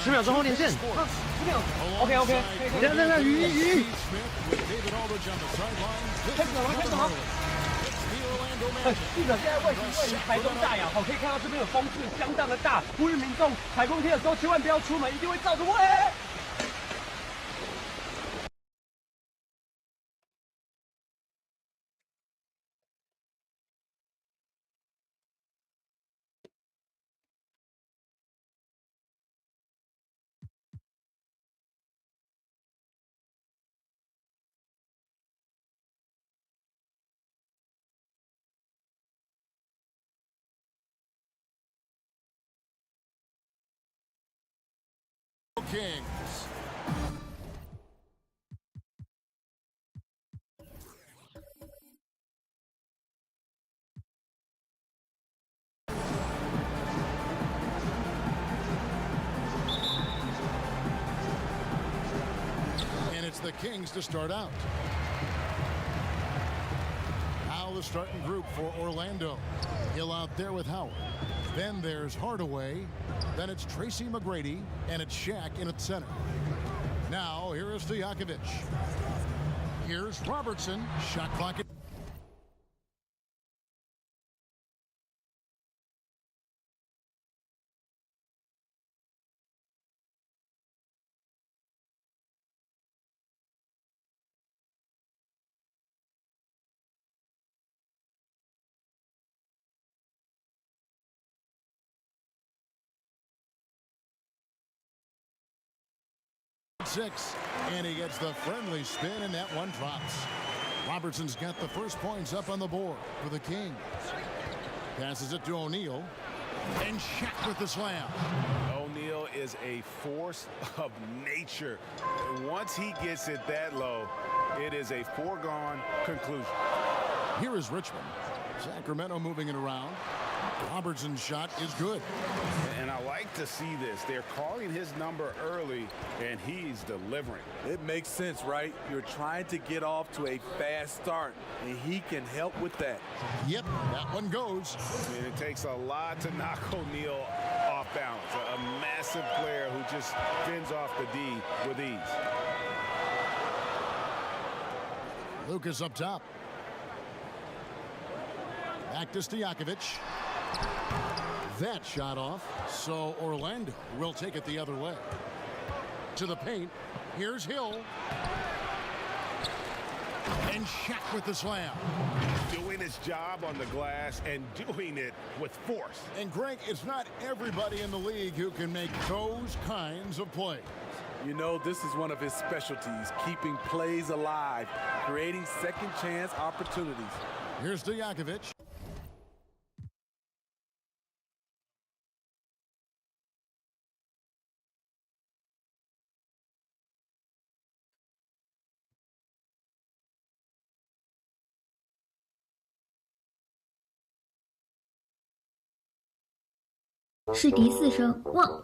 10秒钟后连线。10秒。OK。等，鱼。开始了。记者现在位于台东大雅，可以看到这边的风势相当的大，呼吁民众台风天的时候千万不要出门，一定会造成危险。Kings. And it's the Kings to start out. Now the starting group for Orlando. Hill out there with Howard. Then there's Hardaway. Then it's Tracy McGrady, and it's Shaq in at center. Now, here is Stojakovic. Here's Robertson. Shot clock. Six, and he gets the friendly spin, and that one drops. Robertson's got the first points up on the board for the Kings. Passes it to O'Neal, and Shaq with the slam. O'Neal is a force of nature. Once he gets it that low, it is a foregone conclusion. Here is Richmond. Sacramento moving it around. Robertson's shot is good. And I like to see this. They're calling his number early, and he's delivering. It makes sense, right? You're trying to get off to a fast start, and he can help with that. Yep, that one goes. And it takes a lot to knock O'Neal off balance. A massive player who just fends off the D with ease. Lucas up top. Back to Stojakovic. That shot off, so Orlando will take it the other way. To the paint, here's Hill. And Shaq with the slam. Doing his job on the glass and doing it with force. And Greg, it's not everybody in the league who can make those kinds of plays. You know, this is one of his specialties, keeping plays alive, creating second chance opportunities. Here's Stojakovic. 是第四声汪，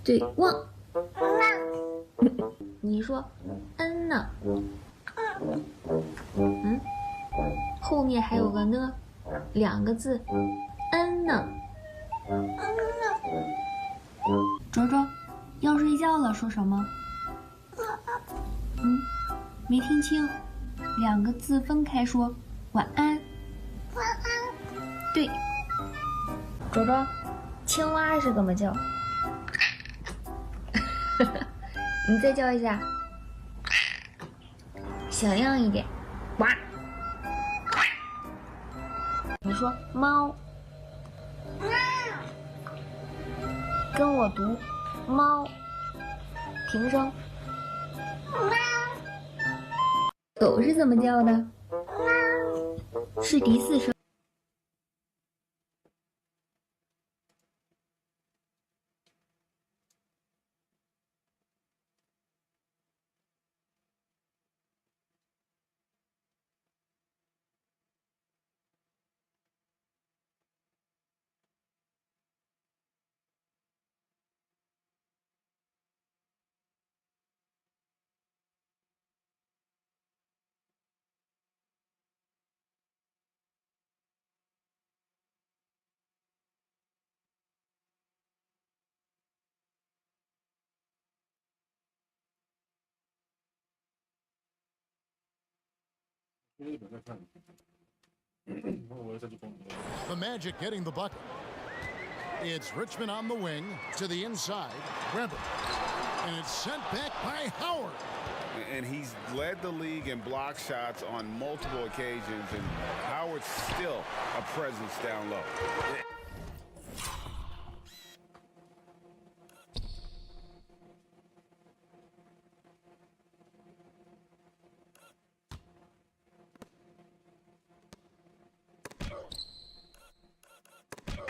对汪，你说嗯呢？后面还有个呢，2个字，嗯呢。卓卓，要睡觉了，说什么？没听清，2个字分开说，晚安。晚安。对。卓卓，青蛙是怎么叫？你再叫一下，响亮一点。哇！你说猫，跟我读猫，平声。狗是怎么叫的？是第四声。The Magic getting the bucket. It's Richmond on the wing to the inside. Grab it. And it's sent back by Howard. And he's led the league in block shots on multiple occasions, and Howard's still a presence down low.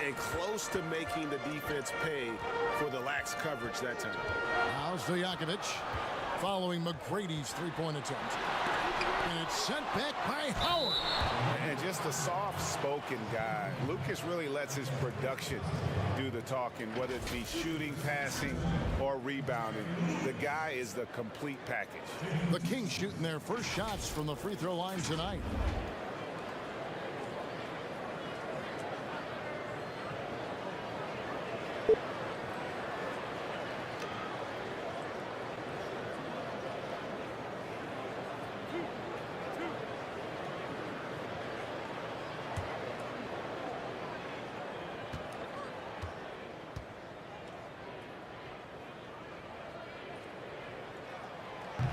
And close to making the defense pay for the lax coverage that time. Now Stojakovic following McGrady's three-point attempt. And it's sent back by Howard. And just a soft-spoken guy. Lucas really lets his production do the talking, whether it be shooting, passing, or rebounding. The guy is the complete package. The Kings shooting their first shots from the free throw line tonight.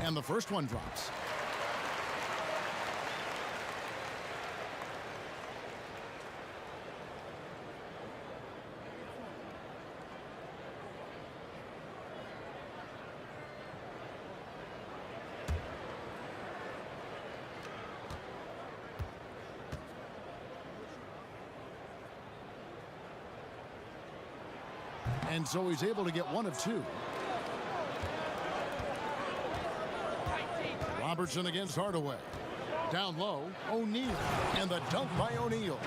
And the first one drops. And so he's able to get one of two. Robertson against Hardaway. Down low, O'Neal. And the dunk by O'Neal.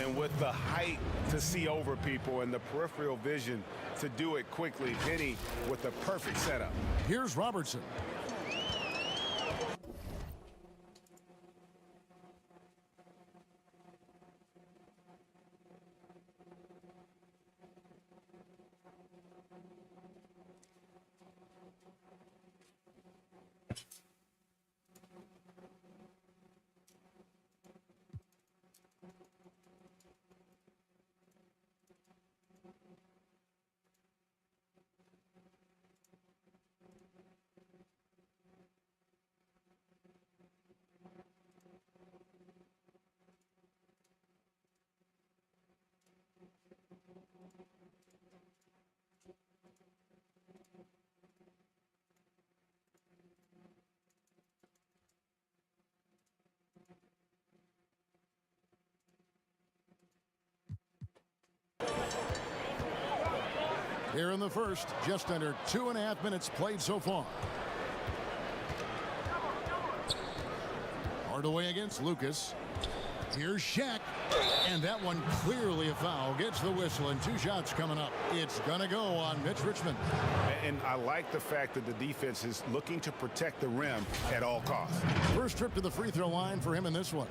And with the height to see over people and the peripheral vision to do it quickly, Penny with the perfect setup. Here's Robertson. Here in the first, just under 2.5 minutes played so far. Hardaway against Lucas. Here's Shaq. And that one clearly a foul. Gets the whistle and two shots coming up. It's going to go on Mitch Richmond. And I like the fact that the defense is looking to protect the rim at all costs. First trip to the free throw line for him in this one.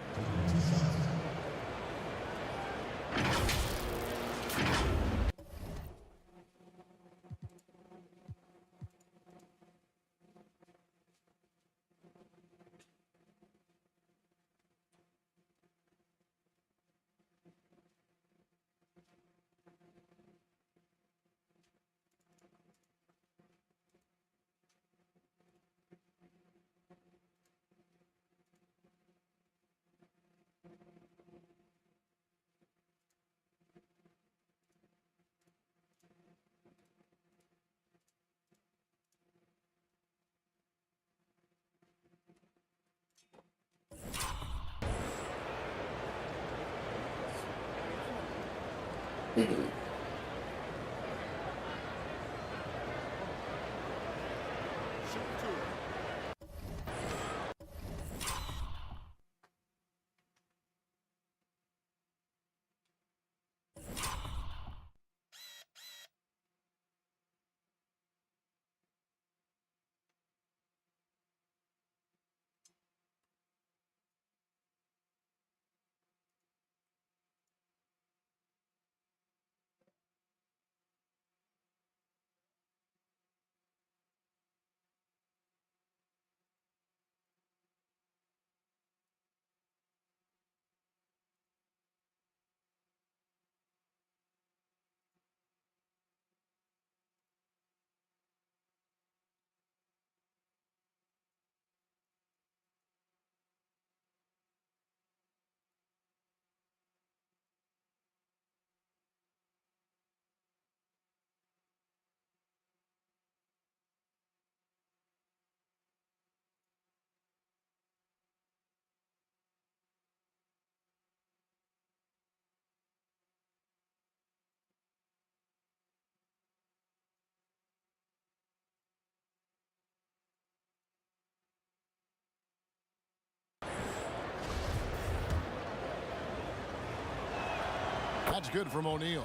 That's good from O'Neal.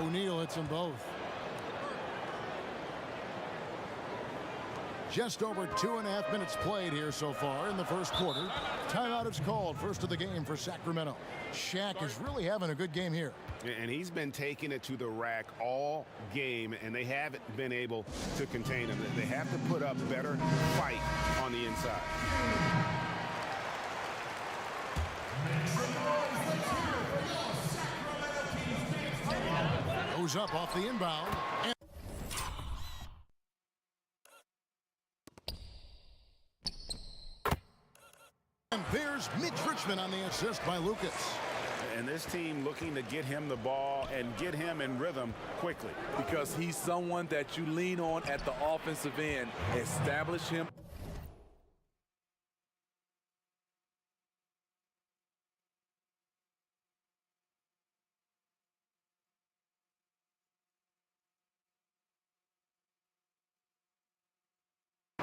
O'Neal hits them both. Just over 2.5 minutes played here so far in the first quarter. Timeout is called. First of the game for Sacramento. Shaq is really having a good game here. And he's been taking it to the rack all game, and they haven't been able to contain him. They have to put up better fight on the inside. Goes up off the inbound. And there's Mitch Richmond on the assist by Lucas. And this team looking to get him the ball and get him in rhythm quickly. Because he's someone that you lean on at the offensive end. Establish him.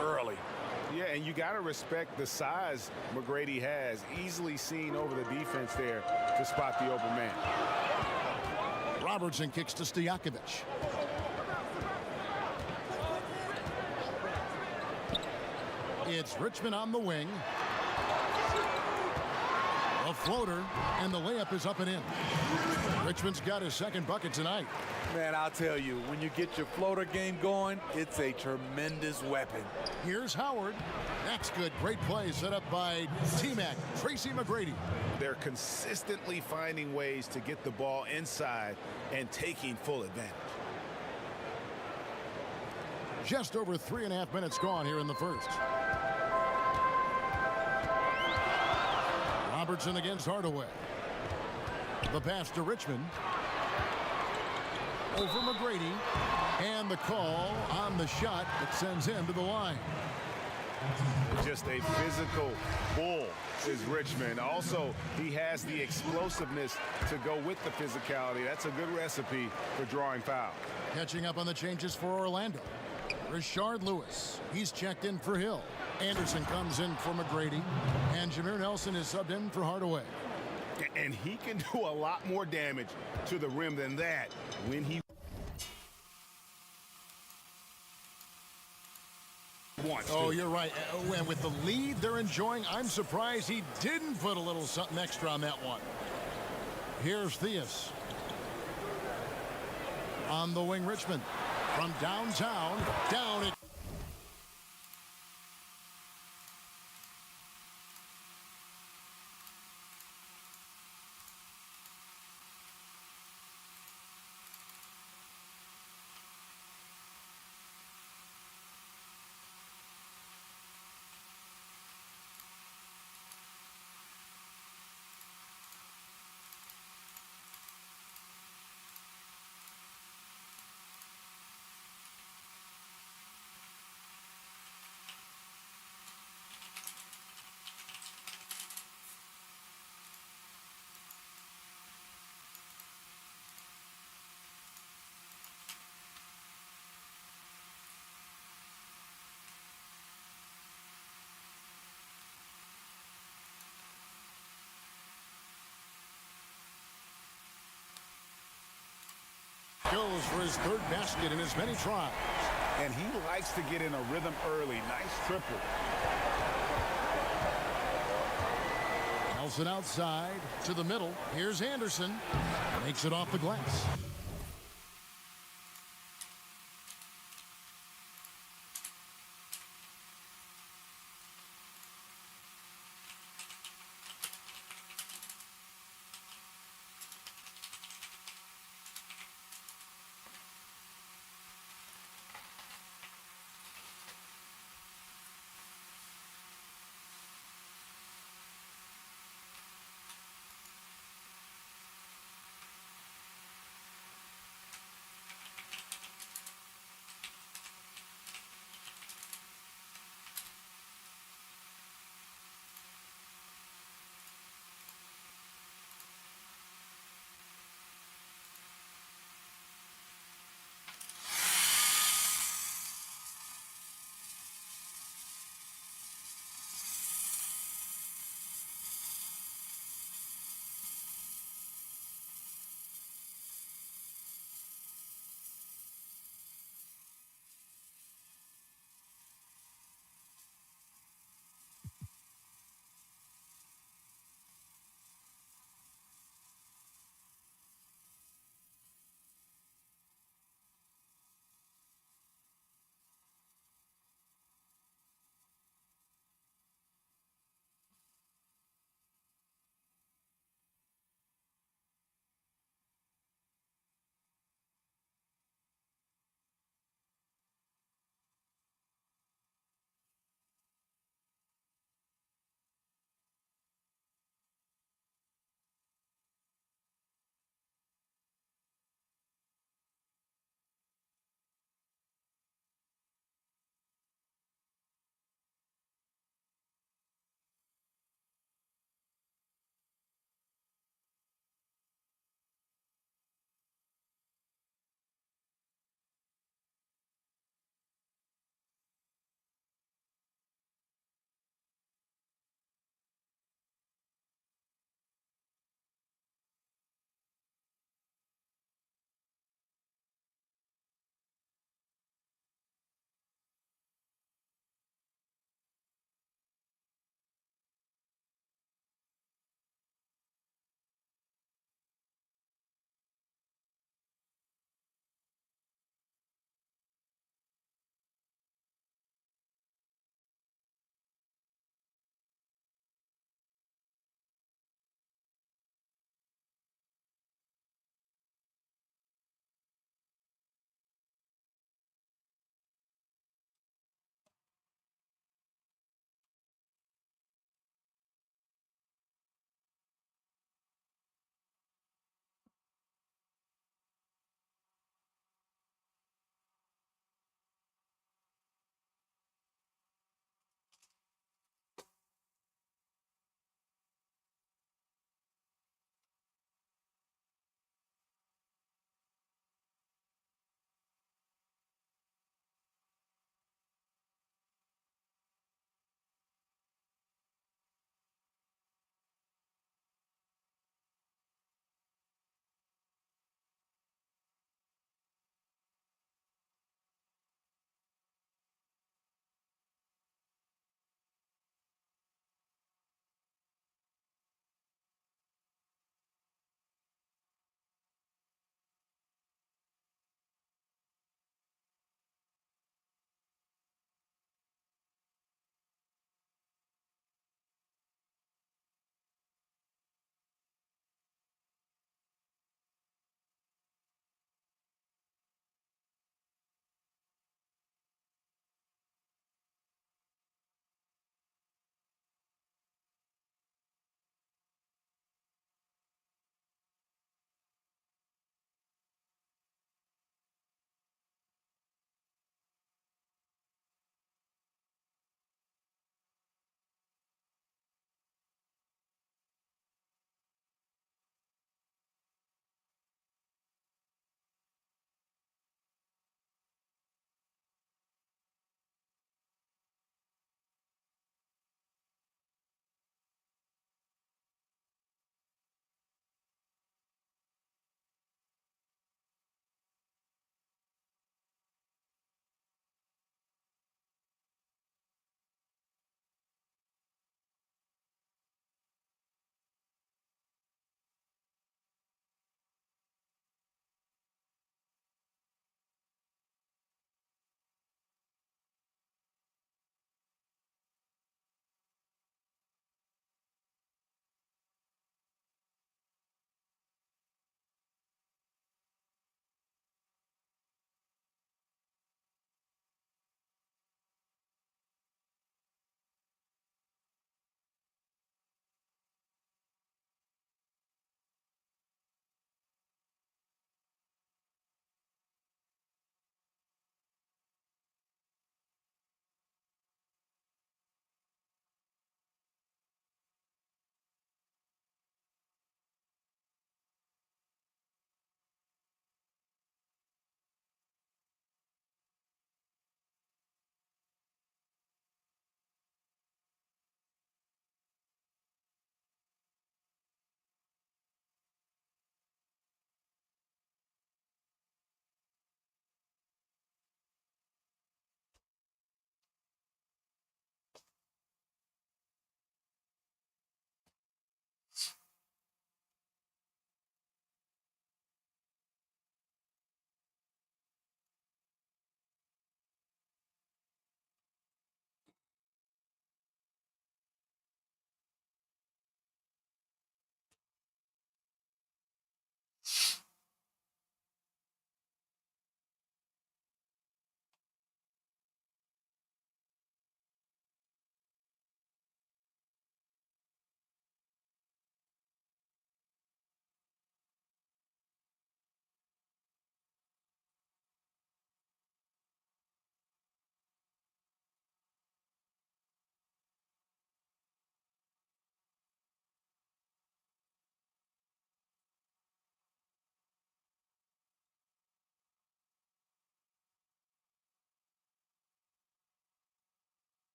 Early. Yeah, and you got to respect the size McGrady has. Easily seen over the defense there to spot the open man. Robertson kicks to Stojakovic. It's Richmond on the wing. A floater, and the layup is up and in. Richmond's got his second bucket tonight. Man, I'll tell you, when you get your floater game going, it's a tremendous weapon. Here's Howard. That's good. Great play set up by T-Mac, Tracy McGrady. They're consistently finding ways to get the ball inside and taking full advantage. Just over 3.5 minutes gone here in the first. Robertson against Hardaway. The pass to Richmond. Over McGrady. And the call on the shot that sends him to the line. Just a physical bull is Richmond. Also, he has the explosiveness to go with the physicality. That's a good recipe for drawing foul. Catching up on the changes for Orlando. Rashard Lewis. He's checked in for Hill. Anderson comes in for McGrady. And Jameer Nelson is subbed in for Hardaway. And he can do a lot more damage to the rim than that when he wants to. Oh, you're right. And with the lead they're enjoying, I'm surprised he didn't put a little something extra on that one. Here's Theus. On the wing, Richmond. From downtown, down it. Goes for his third basket in as many tries. And he likes to get in a rhythm early. Nice triple. Nelson outside to the middle. Here's Anderson. Makes it off the glass.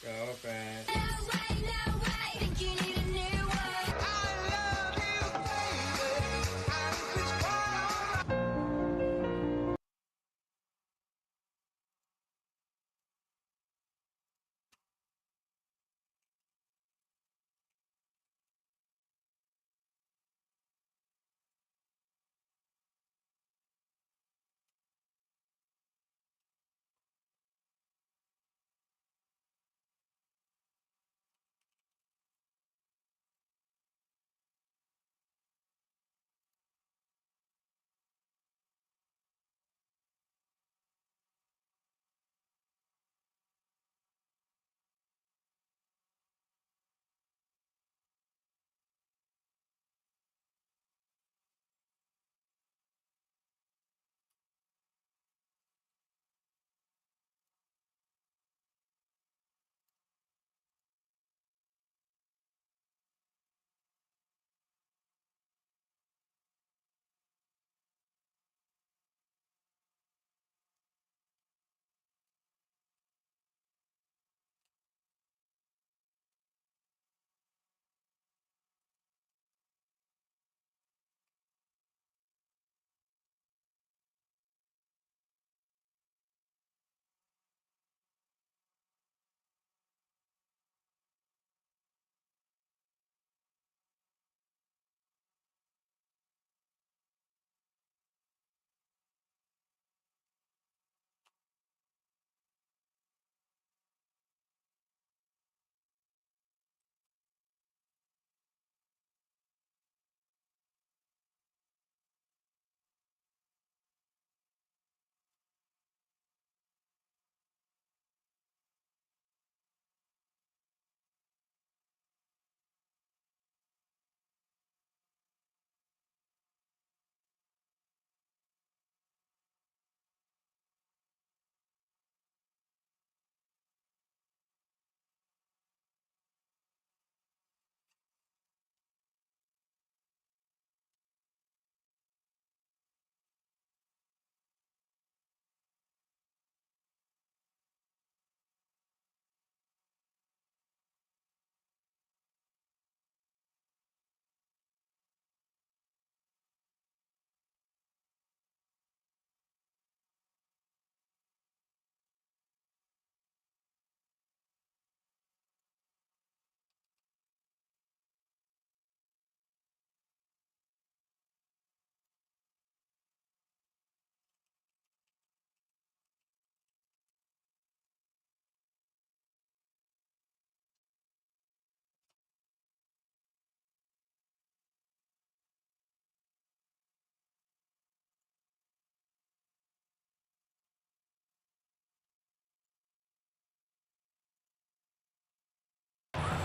Girlfriend.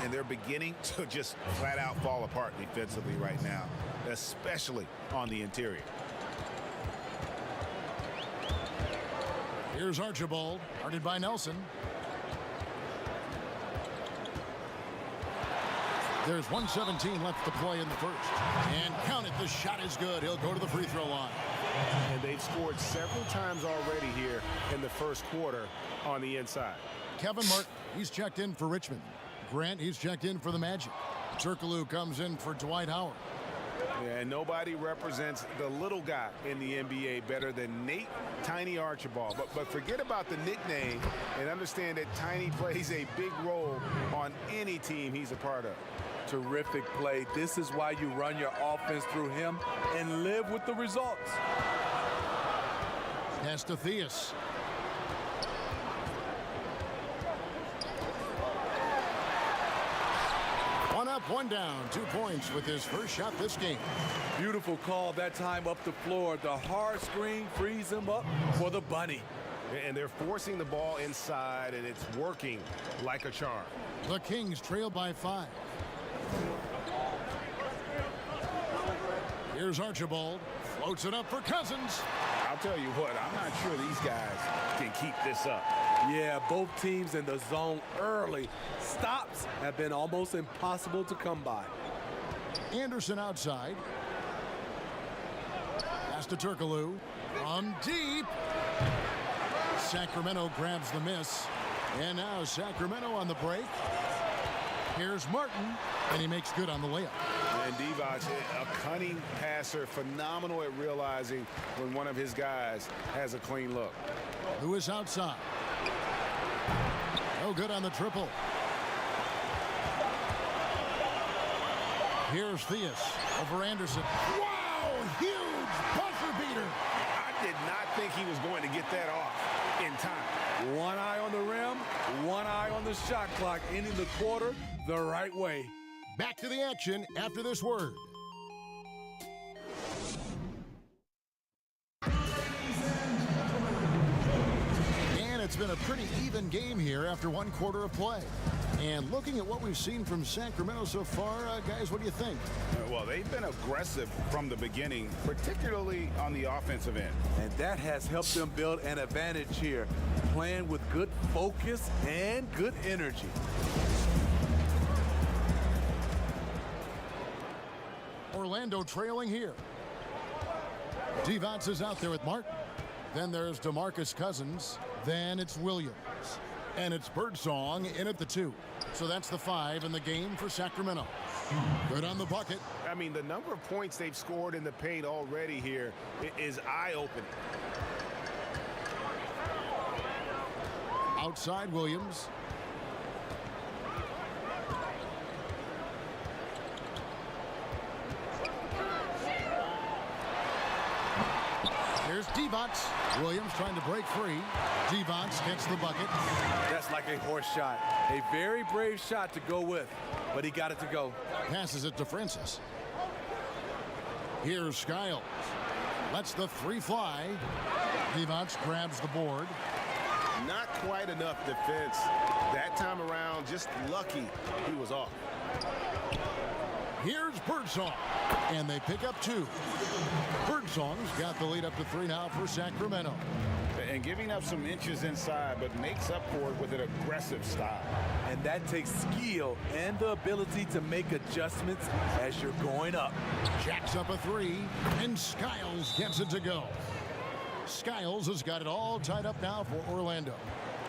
And they're beginning to just flat out fall apart defensively right now, especially on the interior. Here's Archibald, guarded by Nelson. There's 1:17 left to play in the first. And count it, the shot is good. He'll go to the free throw line. And they've scored several times already here in the first quarter on the inside. Kevin Martin, he's checked in for Richmond. Grant, he's checked in for the Magic. Turkoglu comes in for Dwight Howard. Yeah, and nobody represents the little guy in the NBA better than Nate Tiny Archibald. But forget about the nickname and understand that Tiny plays a big role on any team he's a part of. Terrific play. This is why you run your offense through him and live with the results. Pass to Theus. One up, one down. 2 points with his first shot this game. Beautiful call that time up the floor. The hard screen frees him up for the bunny. And they're forcing the ball inside, and it's working like a charm. The Kings trail by 5. Here's Archibald. Floats it up for Cousins. I'll tell you what, I'm not sure these guys can keep this up. Yeah, both teams in the zone early. Stops have been almost impossible to come by. Anderson outside. Pass to Turkoglu. From deep. Sacramento grabs the miss. And now Sacramento on the break. Here's Martin, and he makes good on the layup. And Divac, a cunning passer, phenomenal at realizing when one of his guys has a clean look. Lewis outside. No good on the triple. Here's Theus over Anderson. Wow, huge buzzer beater. I did not think he was going to get that off in time. One eye on the rim, one eye on the shot clock, ending the quarter the right way. Back to the action after this word. And it's been a pretty even game here after one quarter of play. And looking at what we've seen from Sacramento so far, guys, what do you think? Well, they've been aggressive from the beginning, particularly on the offensive end. And that has helped them build an advantage here, playing with good focus and good energy. Orlando trailing here. Divac is out there with Martin. Then there's DeMarcus Cousins. Then it's Williams. And it's Birdsong in at the 2. So that's the 5 in the game for Sacramento. Good on the bucket. I mean, the number of points they've scored in the paint already here is eye-opening. Outside Williams. Here's Divac. Williams trying to break free. Divac gets the bucket. That's like a horse shot. A very brave shot to go with, but he got it to go. Passes it to Francis. Here's Skiles. Lets the 3 fly. Divac grabs the board. Not quite enough defense. That time around, just lucky he was off. Here's Birdsong. And they pick up 2. Birdsong's got the lead up to 3 now for Sacramento. And giving up some inches inside, but makes up for it with an aggressive style. And that takes skill and the ability to make adjustments as you're going up. Jacks up a 3, and Skiles gets it to go. Skiles has got it all tied up now for Orlando.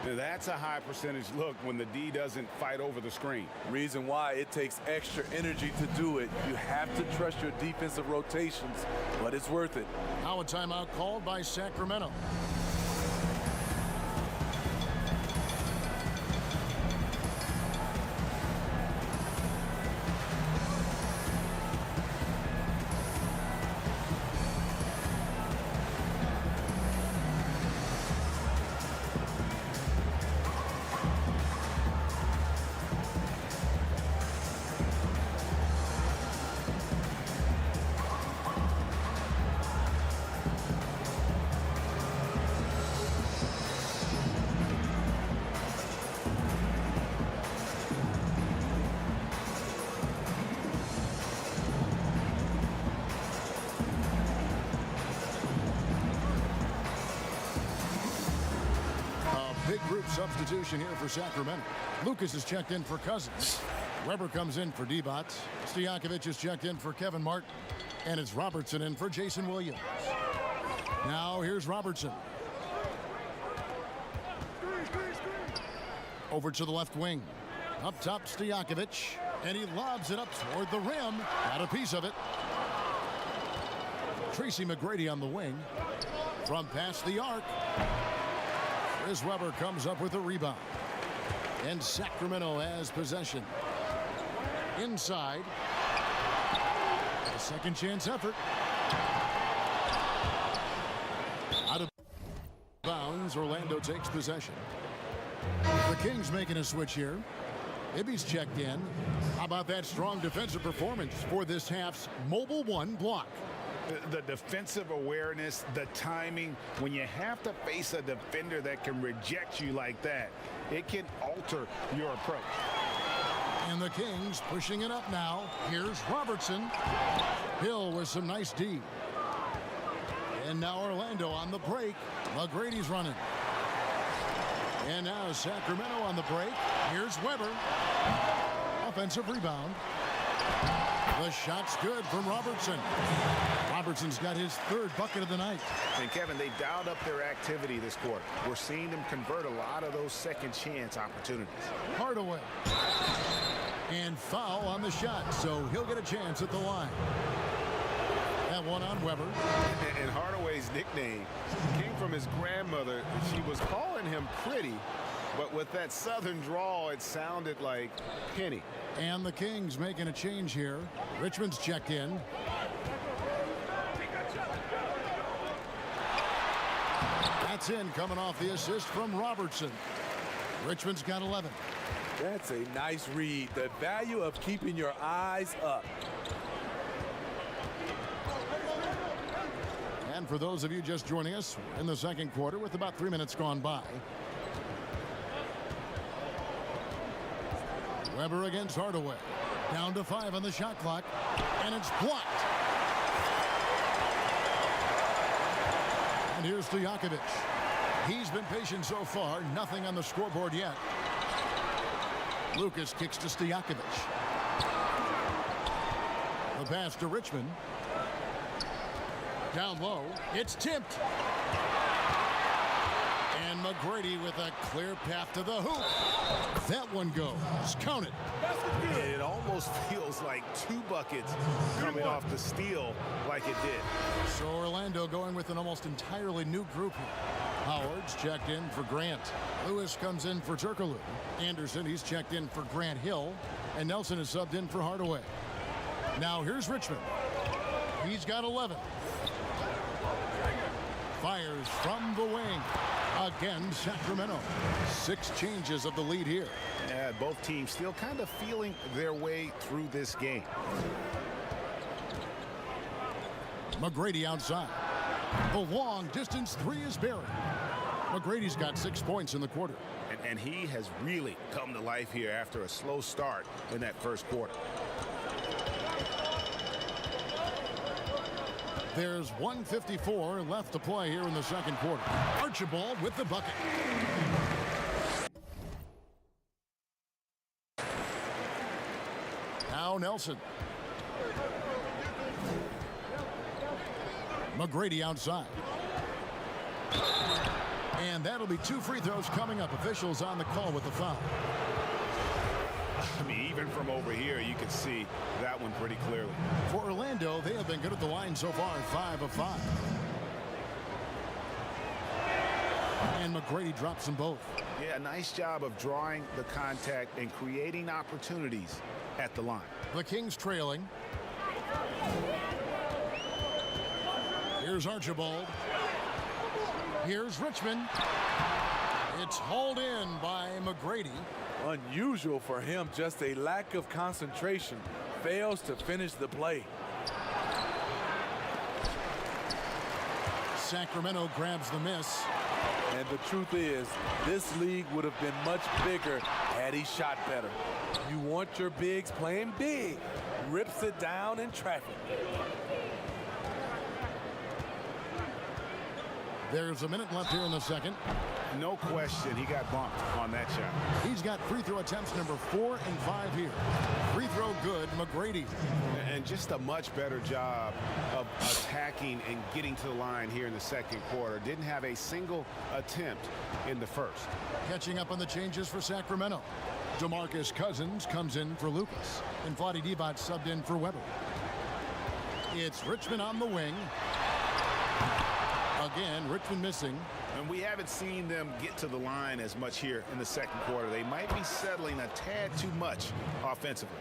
That's a high percentage look when the D doesn't fight over the screen. Reason why it takes extra energy to do it. You have to trust your defensive rotations, but it's worth it. Now a timeout called by Sacramento. Big group substitution here for Sacramento. Lucas is checked in for Cousins. Weber comes in for Divac. Stojakovic is checked in for Kevin Martin. And it's Robertson in for Jason Williams. Now here's Robertson. Over to the left wing. Up top, Stojakovic. And he lobs it up toward the rim. Got a piece of it. Tracy McGrady on the wing. From past the arc. Chris Weber comes up with a rebound. And Sacramento has possession. Inside. A second chance effort. Out of bounds, Orlando takes possession. The Kings making a switch here. Ibby's checked in. How about that strong defensive performance for this half's Mobile 1 block? The defensive awareness, the timing, when you have to face a defender that can reject you like that, it can alter your approach. And the Kings pushing it up now. Here's Robertson. Hill with some nice D. And now Orlando on the break. McGrady's running. And now Sacramento on the break. Here's Weber. Offensive rebound. The shot's good from Robertson. Robertson's got his third bucket of the night. And Kevin, they dialed up their activity this quarter. We're seeing them convert a lot of those second chance opportunities. Hardaway. And foul on the shot, so he'll get a chance at the line. That one on Weber. And Hardaway's nickname came from his grandmother. She was calling him pretty, but with that southern drawl, it sounded like Penny. And the Kings making a change here. Richmond's checked in. That's in, coming off the assist from Robertson. Richmond's got 11. That's a nice read. The value of keeping your eyes up. And for those of you just joining us, we're in the second quarter with about 3 minutes gone by. Weber against Hardaway. Down to 5 on the shot clock. And it's blocked. And here's Stojakovic. He's been patient so far. Nothing on the scoreboard yet. Lucas kicks to Stojakovic. The pass to Richmond. Down low. It's tipped. And McGrady with a clear path to the hoop. That one goes. Count it. It almost feels like 2 buckets coming off the steal like it did. So Orlando going with an almost entirely new group here. Howard's checked in for Grant. Lewis comes in for Turkoglu. Anderson, he's checked in for Grant Hill. And Nelson is subbed in for Hardaway. Now here's Richmond. He's got 11. Fires from the wing. Again, Sacramento. 6 changes of the lead here. Yeah, both teams still kind of feeling their way through this game. McGrady outside. The long distance 3 is buried. McGrady's got 6 points in the quarter. And he has really come to life here after a slow start in that first quarter. There's 1:54 left to play here in the second quarter. Archibald with the bucket. Now Nelson. McGrady outside. And that'll be 2 free throws coming up. Officials on the call with the foul. I mean, even from over here, you can see that one pretty clearly. For Orlando, they have been good at the line so far, 5 of 5. And McGrady drops them both. Yeah, nice job of drawing the contact and creating opportunities at the line. The Kings trailing. Here's Archibald. Here's Richmond. It's hauled in by McGrady. Unusual for him, just a lack of concentration. Fails to finish the play. Sacramento grabs the miss. And the truth is, this league would have been much bigger had he shot better. You want your bigs playing big. Rips it down in traffic. There's a minute left here in the second. No question, he got bumped on that shot. He's got free throw attempts number 4 and 5 here. Free throw good, McGrady. And just a much better job of attacking and getting to the line here in the second quarter. Didn't have a single attempt in the first. Catching up on the changes for Sacramento. DeMarcus Cousins comes in for Lucas. And Vlade Divac subbed in for Weber. It's Richmond on the wing. Again, Richmond missing. And we haven't seen them get to the line as much here in the second quarter. They might be settling a tad too much offensively.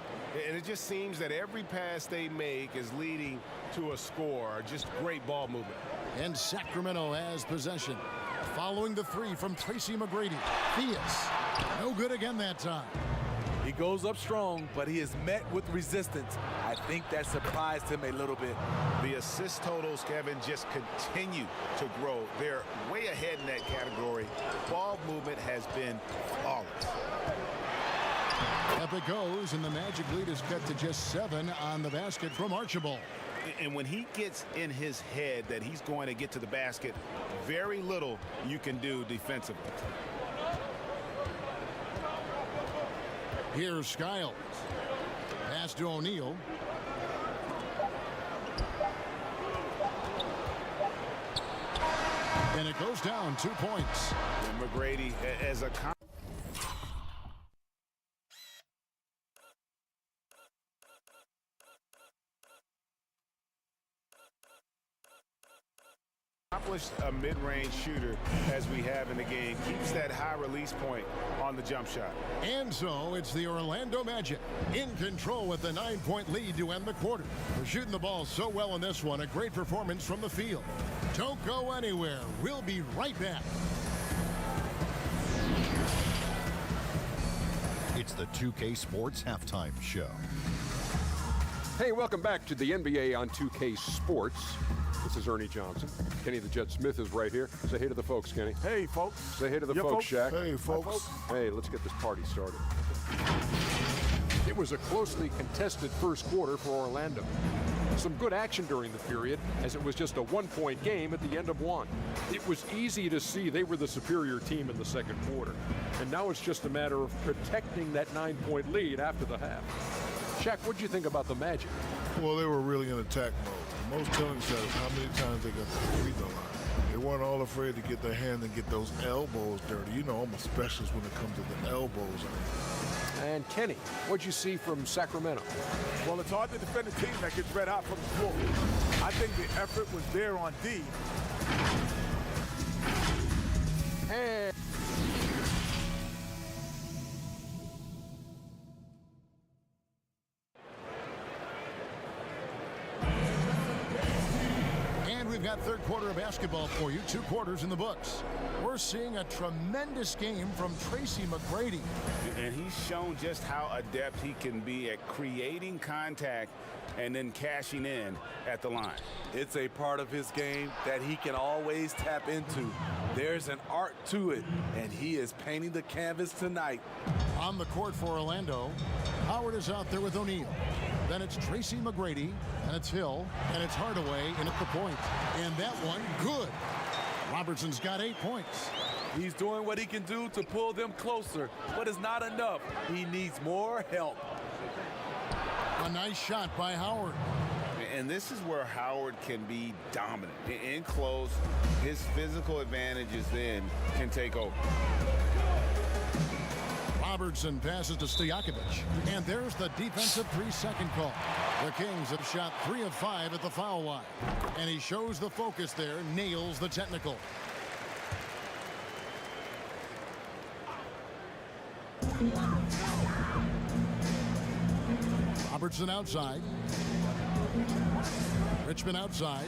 And it just seems that every pass they make is leading to a score. Just great ball movement. And Sacramento has possession. Following the 3 from Tracy McGrady. Theus. No good again that time. He goes up strong, but he is met with resistance. I think that surprised him a little bit. The assist totals, Kevin, just continue to grow. They're way ahead in that category. Ball movement has been flawless. Up it goes, and the Magic lead is cut to just 7 on the basket from Archibald. And when he gets in his head that he's going to get to the basket, very little you can do defensively. Here's Skiles. Pass to O'Neal. And it goes down 2 points. And McGrady, as a accomplished a mid-range shooter as we have in the game, keeps that high release point on the jump shot. And so it's the Orlando Magic in control with the 9-point lead to end the quarter. They're shooting the ball so well in this one. A great performance from the field. Don't go anywhere. We'll be right back. It's the 2K Sports Halftime Show. Hey, welcome back to the NBA on 2K Sports. This is Ernie Johnson. Kenny the Jet Smith is right here. Say hey to the folks, Kenny. Hey, folks. Say hey to the folks, Shaq. Hey, folks. Hey, let's get this party started. It was a closely contested first quarter for Orlando. Some good action during the period, as it was just a one-point game at the end of one. It was easy to see they were the superior team in the second quarter. And now it's just a matter of protecting that 9-point lead after the half. Shaq, what'd you think about the Magic? Well, they were really in attack mode. The most telling shot is how many times they got the free throw line. They weren't all afraid to get their hand and get those elbows dirty. You know, I'm a specialist when it comes to the elbows. And Kenny, what'd you see from Sacramento? Well, it's hard to defend a team that gets red hot from the floor. I think the effort was there on D. And we've got third quarter of basketball for you. 2 quarters in the books. We're seeing a tremendous game from Tracy McGrady. And he's shown just how adept he can be at creating contact and then cashing in at the line. It's a part of his game that he can always tap into. There's an art to it, and he is painting the canvas tonight. On the court for Orlando, Howard is out there with O'Neal. Then it's Tracy McGrady, and it's Hill, and it's Hardaway, and at the point. And that one, good. Robertson's got 8 points. He's doing what he can do to pull them closer, but it's not enough. He needs more help. A nice shot by Howard. And this is where Howard can be dominant. In close, his physical advantages then can take over. Robertson passes to Stojakovic. And there's the defensive 3-second call. The Kings have shot 3 of 5 at the foul line. And he shows the focus there, nails the technical. Robertson outside. Richmond outside.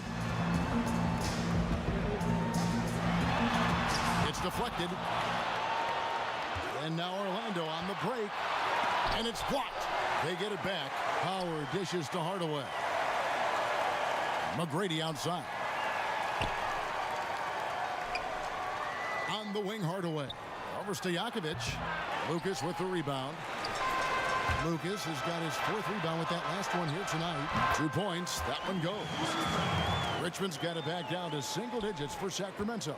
It's deflected. And now Orlando on the break. And it's blocked. They get it back. Howard dishes to Hardaway. McGrady outside. On the wing, Hardaway. Over Stojakovic. Lucas with the rebound. Lucas has got his 4th rebound with that last one here tonight. 2 points. That one goes. Richmond's got it back down to single digits for Sacramento.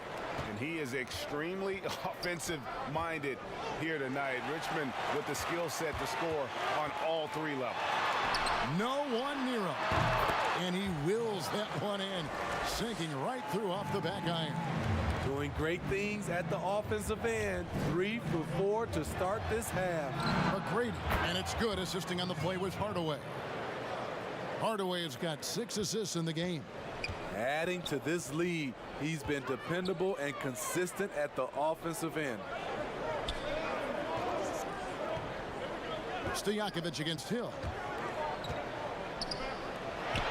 And he is extremely offensive-minded here tonight. Richmond with the skill set to score on all 3 levels. No one near him. And he wills that one in, sinking right through off the back iron. Doing great things at the offensive end. 3 for 4 to start this half. McGrady, and it's good. Assisting on the play was Hardaway. Hardaway has got 6 assists in the game. Adding to this lead, he's been dependable and consistent at the offensive end. Stojakovic against Hill.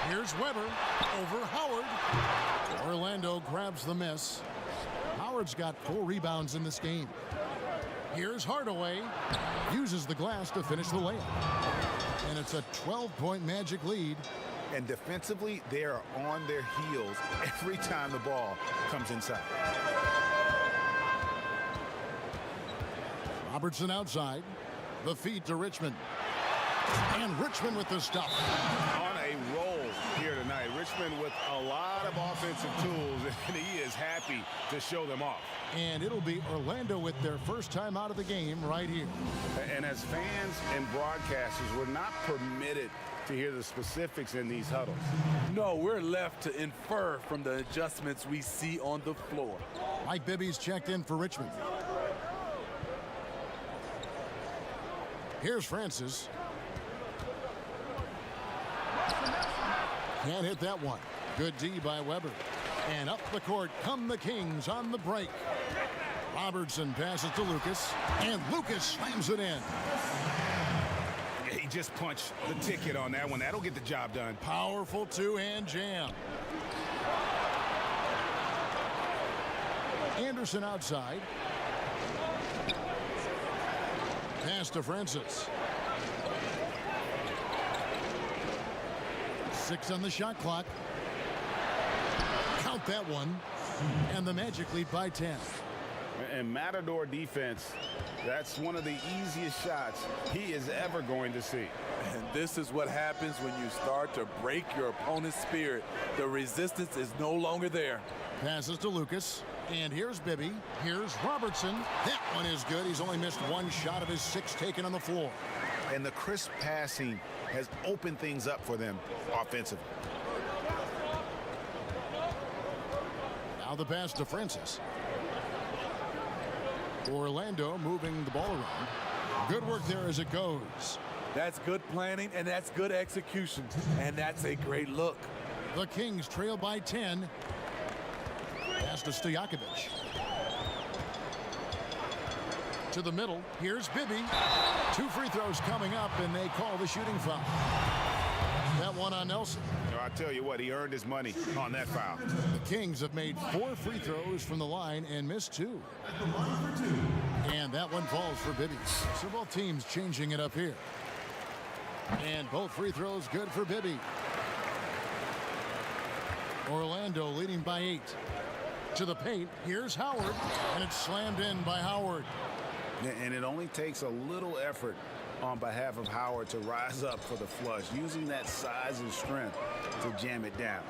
Here's Weber over Howard. Orlando grabs the miss. Howard's got 4 rebounds in this game. Here's Hardaway. Uses the glass to finish the layup. And it's a 12-point Magic lead. And defensively, they are on their heels every time the ball comes inside. Robertson outside. The feed to Richmond. And Richmond with the stop. On a roll here tonight. Richmond with a lot of offensive tools, and he is happy to show them off. And it'll be Orlando with their first time out of the game right here. And as fans and broadcasters, we're not permitted to hear the specifics in these huddles. No, we're left to infer from the adjustments we see on the floor. Mike Bibby's checked in for Richmond. Here's Francis. Can't hit that one. Good D by Weber. And up the court come the Kings on the break. Robertson passes to Lucas, and Lucas slams it in. He just punched the ticket on that one. That'll get the job done. Powerful two-hand jam. Anderson outside. Pass to Francis. 6 on the shot clock. Count that one. And the Magic lead by 10. And Matador defense, that's one of the easiest shots he is ever going to see. And this is what happens when you start to break your opponent's spirit. The resistance is no longer there. Passes to Lucas. And here's Bibby. Here's Robertson. That one is good. He's only missed one shot of his 6 taken on the floor. And the crisp passing has opened things up for them offensively. Now the pass to Francis. Orlando moving the ball around. Good work there as it goes. That's good planning, and that's good execution. And that's a great look. The Kings trail by 10. Pass to Stojakovic. To the middle. Here's Bibby. 2 free throws coming up, and they call the shooting foul. That one on Nelson. I tell you what, he earned his money on that foul. The Kings have made 4 free throws from the line and missed 2. And that one falls for Bibby. So both teams changing it up here. And both free throws good for Bibby. Orlando leading by 8. To the paint. Here's Howard. And it's slammed in by Howard. And it only takes a little effort on behalf of Howard to rise up for the flush, using that size and strength to jam it down.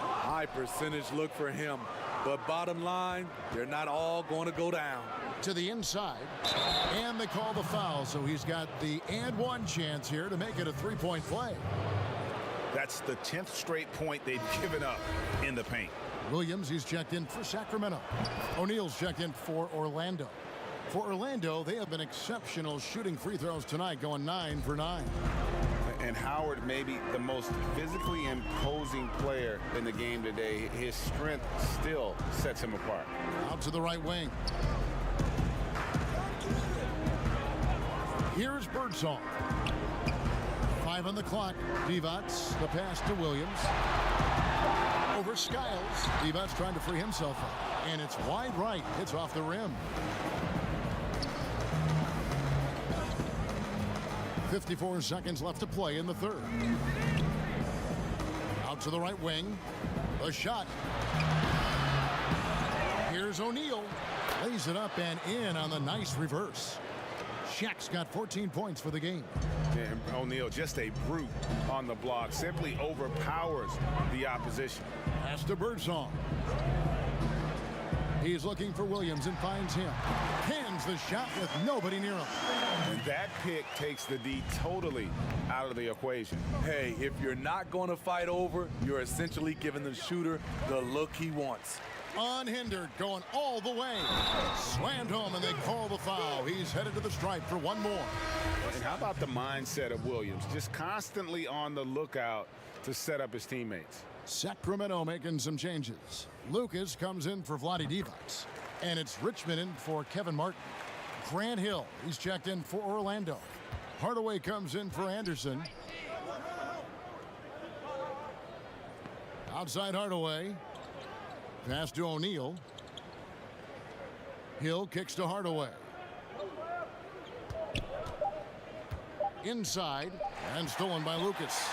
High percentage look for him. But bottom line, they're not all going to go down. To the inside. And they call the foul, so he's got the and one chance here to make it a 3-point play. That's the 10th straight point they've given up in the paint. Williams, he's checked in for Sacramento. O'Neal's checked in for Orlando. For Orlando, they have been exceptional shooting free throws tonight, going 9 for 9. And Howard may be the most physically imposing player in the game today. His strength still sets him apart. Out to the right wing. Here's Birdsong. 5 on the clock. Divac, the pass to Williams. Over Skiles. Divac trying to free himself up. And it's wide right. It's off the rim. 54 seconds left to play in the third. Out to the right wing. A shot. Here's O'Neal. Lays it up and in on the nice reverse. Shaq's got 14 points for the game. And O'Neal, just a brute on the block, simply overpowers the opposition. Pass to Birdsong. He's looking for Williams and finds him. Cans the shot with nobody near him. And that pick takes the D totally out of the equation. Hey, if you're not going to fight over, you're essentially giving the shooter the look he wants. Unhindered, going all the way. Slammed home, and they call the foul. He's headed to the stripe for one more. And how about the mindset of Williams? Just constantly on the lookout to set up his teammates. Sacramento making some changes. Lucas comes in for Vlade Divac. And it's Richmond in for Kevin Martin. Grant Hill, he's checked in for Orlando. Hardaway comes in for Anderson. Outside Hardaway. Pass to O'Neal. Hill kicks to Hardaway. Inside and stolen by Lucas.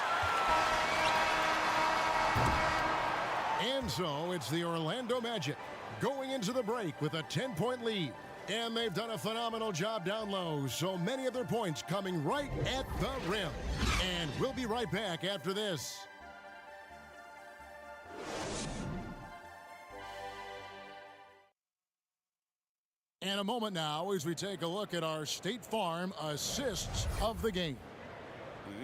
And so it's the Orlando Magic going into the break with a 10-point lead. And they've done a phenomenal job down low. So many of their points coming right at the rim. And we'll be right back after this. And a moment now as we take a look at our State Farm assists of the game.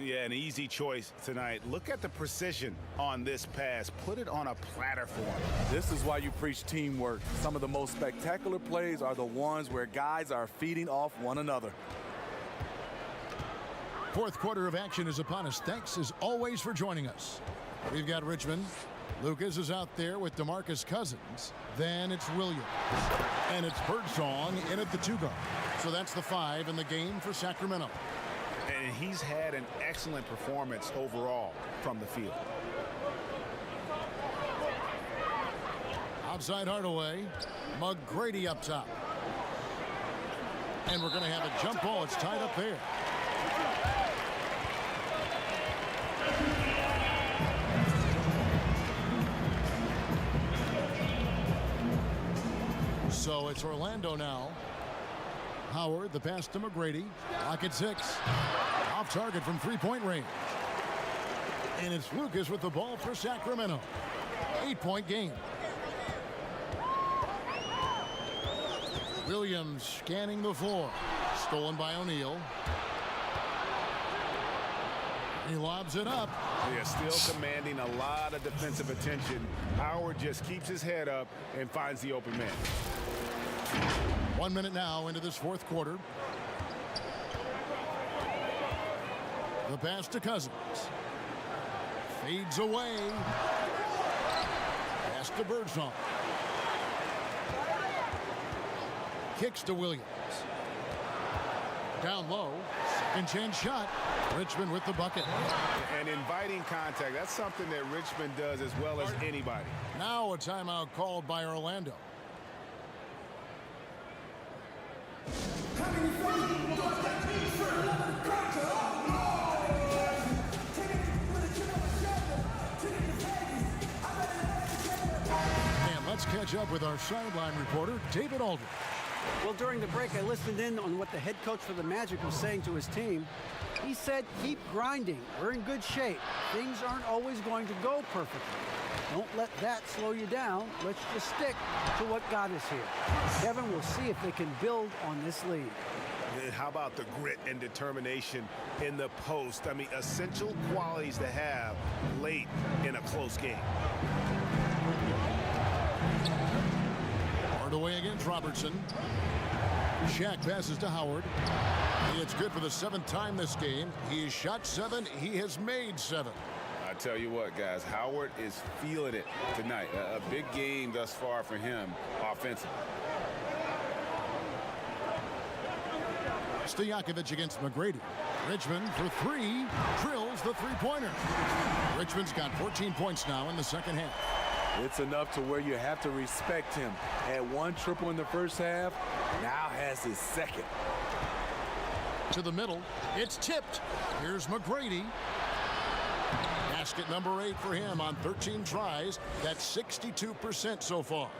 Yeah, an easy choice tonight. Look at the precision on this pass. Put it on a platter for him. This is why you preach teamwork. Some of the most spectacular plays are the ones where guys are feeding off one another. Fourth quarter of action is upon us. Thanks as always for joining us. We've got Richmond. Lucas is out there with DeMarcus Cousins. Then it's Williams. And it's Birdsong in at the 2 guard. So that's the 5 in the game for Sacramento. And he's had an excellent performance overall from the field. Outside Hardaway. McGrady up top. And we're going to have a jump ball. It's tied up there. So it's Orlando now. Howard, the pass to McGrady. Lock at 6. Off target from 3-point range. And it's Lucas with the ball for Sacramento. 8-point game. Williams scanning the floor. Stolen by O'Neal. He lobs it up. Yeah, still commanding a lot of defensive attention. Howard just keeps his head up and finds the open man. 1 minute now into this fourth quarter. The pass to Cousins. Fades away. Pass to Birdsong. Kicks to Williams. Down low. Second chance shot. Richmond with the bucket. And inviting contact. That's something that Richmond does as well as anybody. Now a timeout called by Orlando. And let's catch up with our sideline reporter, David Aldridge. Well, during the break, I listened in on what the head coach for the Magic was saying to his team. He said, keep grinding. We're in good shape. Things aren't always going to go perfectly. Don't let that slow you down. Let's just stick to what got us here. Kevin, we'll see if they can build on this lead. And how about the grit and determination in the post? I mean, essential qualities to have late in a close game. Hardaway against Robertson. Shaq passes to Howard. It's good for the 7th time this game. He has shot 7. He has made 7. I tell you what, guys, Howard is feeling it tonight. A big game thus far for him offensively. Stojakovic against McGrady. Richmond for 3. Drills the 3-pointer. Richmond's got 14 points now in the second half. It's enough to where you have to respect him. Had 1 triple in the first half, now has his second. To the middle, it's tipped. Here's McGrady. Basket number 8 for him on 13 tries. That's 62% so far.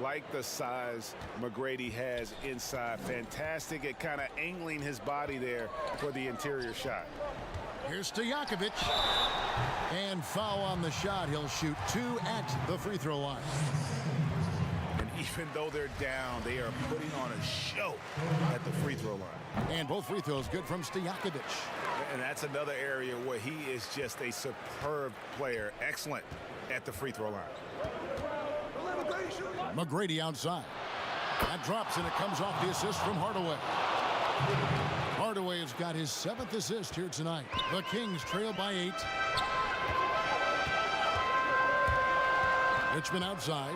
Like the size McGrady has inside. Fantastic at kind of angling his body there for the interior shot. Here's Stojakovic. And foul on the shot. He'll shoot 2 at the free throw line. And even though they're down, they are putting on a show at the free throw line. And both free throws good from Stojakovic. And that's another area where he is just a superb player. Excellent at the free throw line. McGrady outside. That drops and it comes off the assist from Hardaway. Hardaway has got his 7th assist here tonight. The Kings trail by 8. Richmond outside.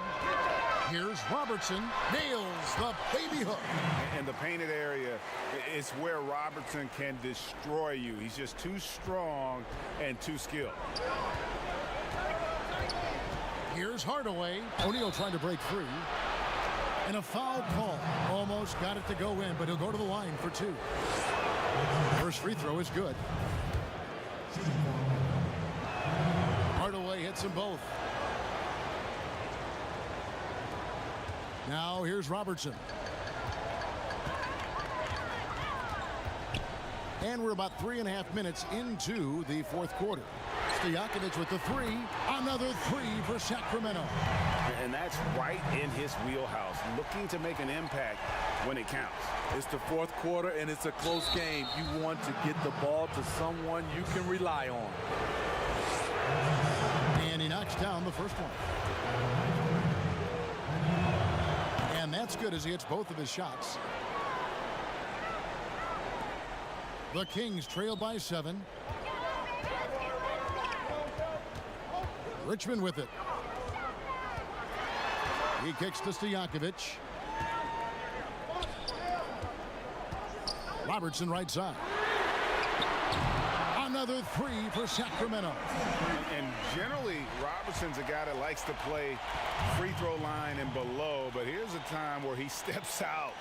Here's Robertson. Nails the baby hook. And the painted area is where Robertson can destroy you. He's just too strong and too skilled. Here's Hardaway. O'Neal trying to break free. And a foul call. Almost got it to go in, but he'll go to the line for 2. First free throw is good. Hardaway hits them both. Now here's Robertson. And we're about 3.5 minutes into the fourth quarter. Stojakovic with the three. Another three for Sacramento. And that's right in his wheelhouse, looking to make an impact when it counts. It's the fourth quarter, and it's a close game. You want to get the ball to someone you can rely on. And he knocks down the first one. And that's good as he hits both of his shots. The Kings trail by 7. Richmond with it. He kicks to Stojakovic. Robertson right side. Another three for Sacramento. And generally, Robertson's a guy that likes to play free throw line and below, but here's a time where he steps out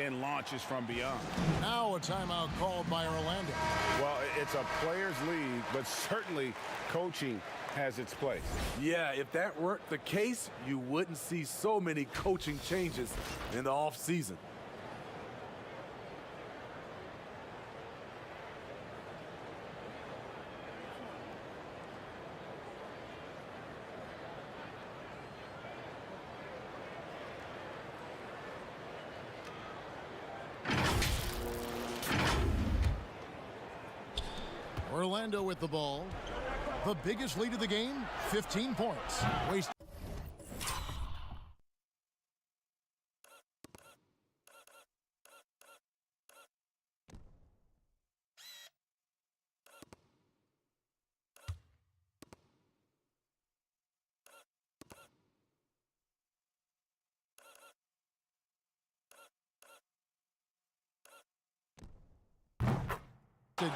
and launches from beyond. Now a timeout called by Orlando. Well, it's a players' league, but certainly coaching has its place. Yeah, if that weren't the case, you wouldn't see so many coaching changes in the offseason. Orlando with the ball. The biggest lead of the game, 15 points. Waste.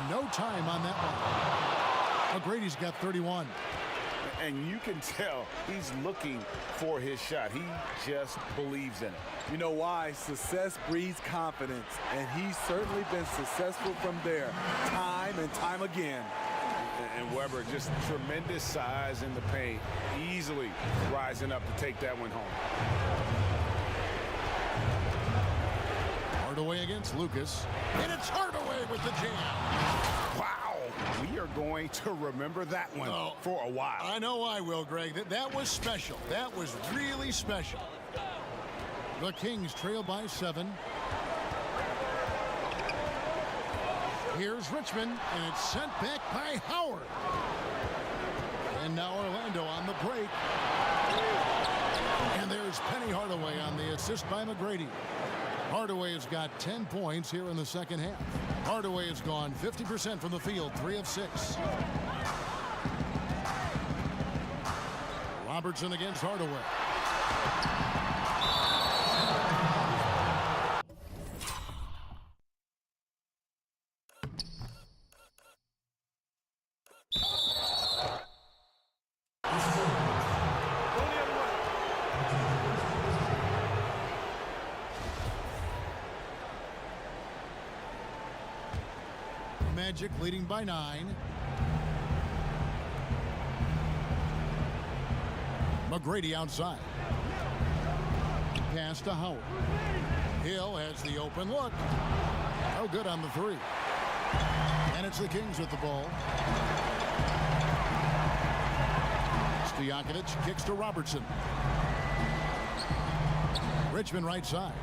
No time on that one. McGrady's got 31. And you can tell he's looking for his shot. He just believes in it. You know why? Success breeds confidence, and he's certainly been successful from there, time and time again. And Weber, just tremendous size in the paint, easily rising up to take that one home. Hardaway against Lucas, and it's Hardaway with the jam. Wow, we are going to remember that one for a while. I know I will, Greg. That was special. That was really special. The Kings trail by 7. Here's Richmond, and it's sent back by Howard. And now Orlando on the break. And there's Penny Hardaway on the assist by McGrady. Hardaway has got 10 points here in the second half. Hardaway has gone 50% from the field, 3 of 6. Robertson against Hardaway. Magic leading by 9. McGrady outside. Pass to Howard. Hill has the open look. Oh, good on the 3. And it's the Kings with the ball. Stojakovic kicks to Robertson. Richmond right side.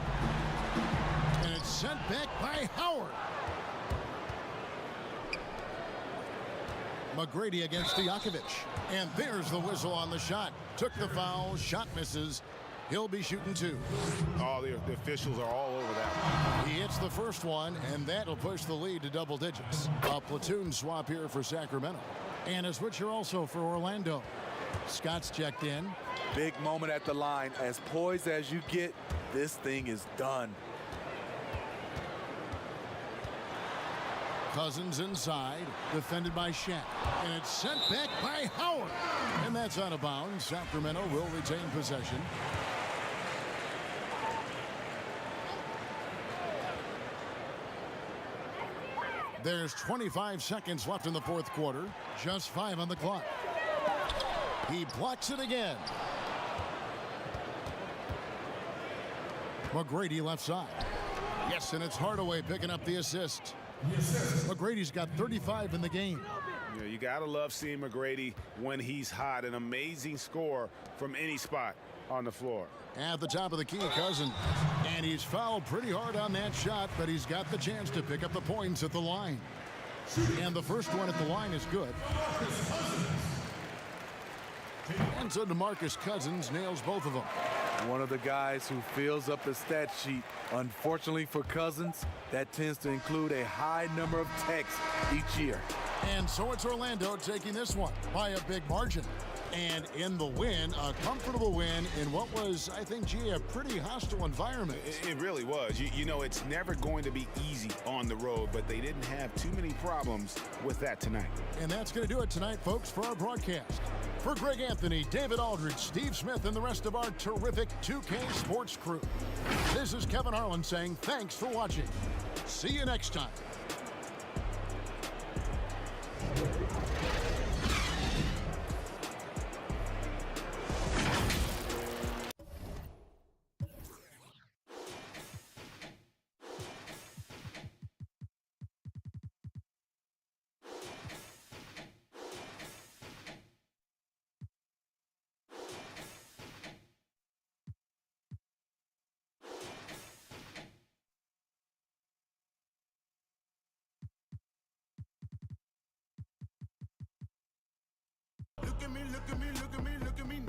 And it's sent back by Howard. McGrady against Stojakovic. And there's the whistle on the shot. Took the foul. Shot misses. He'll be shooting 2. Oh, the officials are all over that. He hits the first one, and that'll push the lead to double digits. A platoon swap here for Sacramento. And a switcher also for Orlando. Scott's checked in. Big moment at the line. As poised as you get, this thing is done. Cousins inside, defended by Shaq. And it's sent back by Howard. And that's out of bounds. Sacramento will retain possession. There's 25 seconds left in the fourth quarter. Just 5 on the clock. He blocks it again. McGrady left side. Yes, and it's Hardaway picking up the assist. McGrady's got 35 in the game. You know, you got to love seeing McGrady when he's hot. An amazing score from any spot on the floor. At the top of the key, Cousins. And he's fouled pretty hard on that shot, but he's got the chance to pick up the points at the line. And the first one at the line is good. And so DeMarcus Cousins nails both of them. One of the guys who fills up the stat sheet. Unfortunately for Cousins, that tends to include a high number of techs each year. And so it's Orlando taking this one by a big margin. And in the win, a comfortable win in what was, I think, gee, a pretty hostile environment. It really was. You know, it's never going to be easy on the road, but they didn't have too many problems with that tonight. And that's going to do it tonight, folks, for our broadcast. For Greg Anthony, David Aldridge, Steve Smith, and the rest of our terrific 2K Sports crew, this is Kevin Harlan saying thanks for watching. See you next time. Look at me, look at me, look at me, look at me